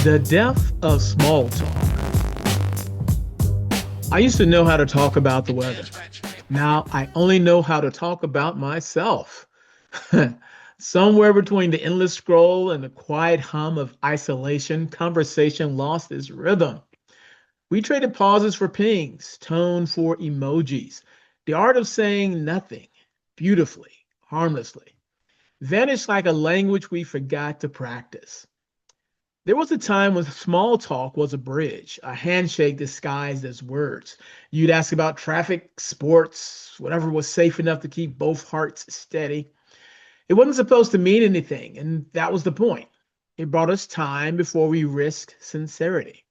The death of small talk. I used to know how to talk about the weather. Now I only know how to talk about myself. Somewhere between the endless scroll and the quiet hum of isolation, conversation lost its rhythm. We traded pauses for pings, tone for emojis, the art of saying nothing beautifully, harmlessly, vanished like a language we forgot to practice. There was a time when small talk was a bridge, a handshake disguised as words. You'd ask about traffic, sports, whatever was safe enough to keep both hearts steady. It wasn't supposed to mean anything, and that was the point. It brought us time before we risked sincerity.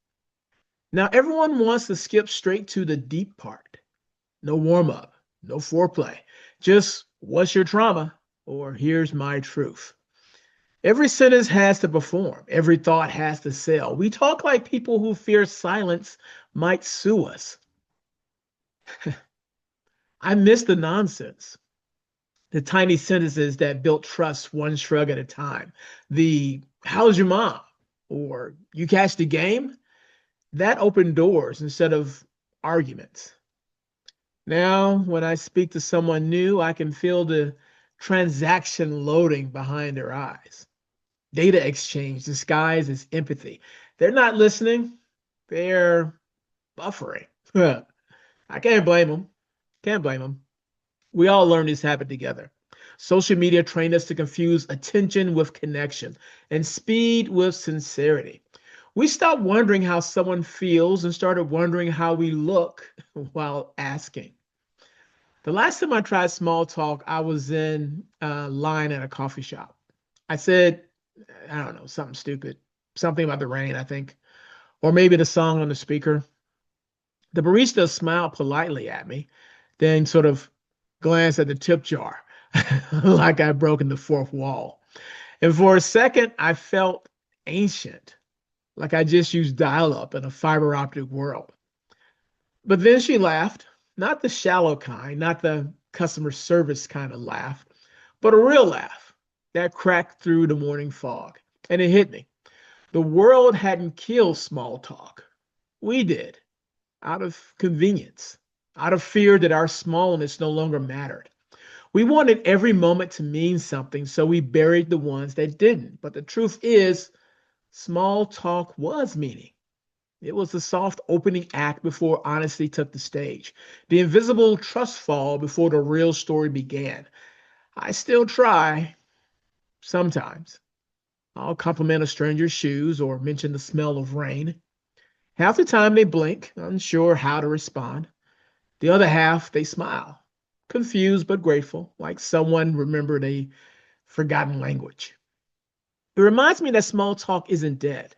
Now, everyone wants to skip straight to the deep part. No warm up, no foreplay. Just, what's your trauma? Or here's my truth. Every sentence has to perform. Every thought has to sell. We talk like people who fear silence might sue us. I miss the nonsense, the tiny sentences that built trust one shrug at a time. The how's your mom? Or you catch the game? That opened doors instead of arguments. Now, when I speak to someone new, I can feel the transaction loading behind their eyes. Data exchange disguised as empathy. They're not listening, they're buffering. I can't blame them. Can't blame them. We all learned this habit together. Social media trained us to confuse attention with connection and speed with sincerity. We stopped wondering how someone feels and started wondering how we look while asking. The last time I tried small talk, I was in a line at a coffee shop. I said, I don't know, something stupid, something about the rain, I think, or maybe the song on the speaker. The barista smiled politely at me, then sort of glanced at the tip jar like I'd broken the fourth wall. And for a second, I felt ancient, like I just used dial up in a fiber optic world. But then she laughed, not the shallow kind, not the customer service kind of laugh, but a real laugh that cracked through the morning fog. And it hit me. The world hadn't killed small talk. We did, out of convenience, out of fear that our smallness no longer mattered. We wanted every moment to mean something, so we buried the ones that didn't. But the truth is, small talk was meaning. It was the soft opening act before honesty took the stage, the invisible trust fall before the real story began. I still try, sometimes. I'll compliment a stranger's shoes or mention the smell of rain. Half the time they blink, unsure how to respond. The other half, they smile, confused but grateful, like someone remembered a forgotten language. It reminds me that small talk isn't dead.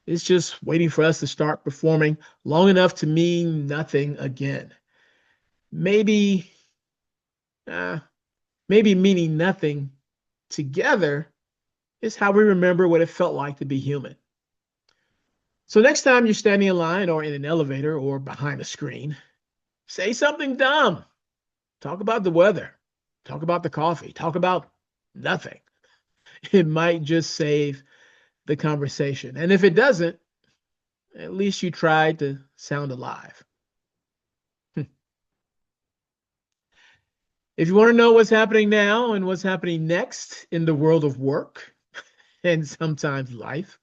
It's just waiting for us to start performing long enough to mean nothing again. Maybe, uh, maybe meaning nothing together is how we remember what it felt like to be human. So next time you're standing in line or in an elevator or behind a screen, say something dumb. Talk about the weather. Talk about the coffee. Talk about nothing. It might just save the conversation. And if it doesn't, at least you tried to sound alive. If you want to know what's happening now and what's happening next in the world of work and sometimes life,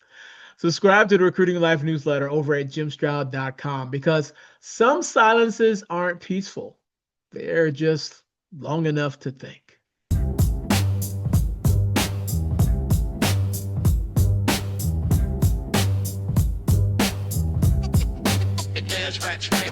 subscribe to the Recruiting Life newsletter over at jimstroud.com because some silences aren't peaceful. They're just long enough to think. It does right.